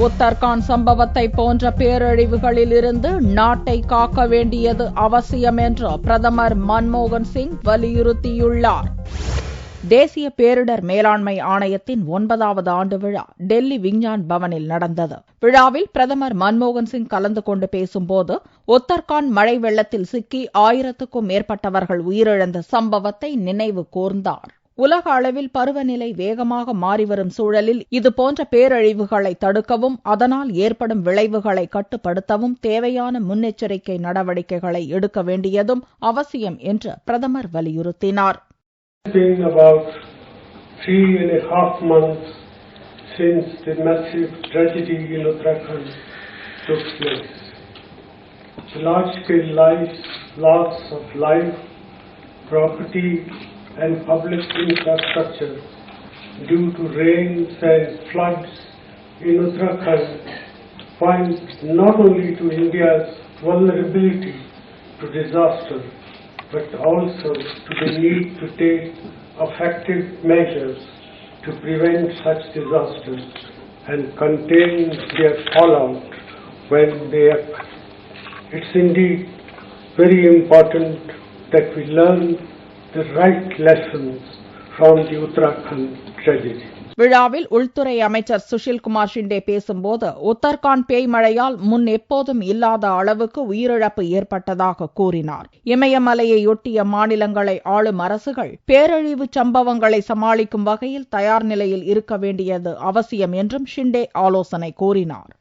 உத்தரகாண்ட் சம்பவத்தை போன்ற பேரழிவுகளிலிருந்து நாட்டை காக்க வேண்டியது அவசியம் என்று பிரதமர் மன்மோகன் சிங் வலியுறுத்தியுள்ளார். தேசிய பேரிடர் மேலாண்மை ஆணையத்தின் 9வது ஆண்டு விழா டெல்லி விஞ்ஞான் பவனில் நடந்தது. விழாவில் பிரதமர் மன்மோகன் சிங் கலந்து கொண்டு பேசும்போது உத்தரகாண்ட் மழை வெள்ளத்தில் சிக்கி 1000க்கும் மேற்பட்டவர்கள் உயிரிழந்த சம்பவத்தை நினைவு கூர்ந்தார். உலக அளவில் பருவநிலை வேகமாக மாறிவரும் சூழலில் இதுபோன்ற பேரழிவுகளை தடுக்கவும் அதனால் ஏற்படும் விளைவுகளை கட்டுப்படுத்தவும் தேவையான முன்னெச்சரிக்கை நடவடிக்கைகளை எடுக்க வேண்டியதும் அவசியம் என்று பிரதமர் வலியுறுத்தினார். It's been about 3.5 months since the massive tragedy in Uttarakhand took place. Large-scale loss of life, property and public infrastructure due to rains and floods in Uttarakhand point not only to India's vulnerability to disaster, but also to the need to take effective measures to prevent such disasters and contain their fallout when they occur. It's indeed very important that we learn the right lessons from the Uttarakhand tragedy. விழாவில் உள்துறை அமைச்சர் சுஷில்குமார் ஷிண்டே பேசும்போது உத்தரகாண்ட் பேய் மழையால் முன் எப்போதும் இல்லாத அளவுக்கு உயிரிழப்பு ஏற்பட்டதாக கூறினார். இமயமலையையொட்டிய மாநிலங்களை ஆளும் அரசுகள் பேரழிவு சம்பவங்களை சமாளிக்கும் வகையில் தயார் நிலையில் இருக்க வேண்டியது அவசியம் என்றும் ஷிண்டே ஆலோசனை கூறினார்.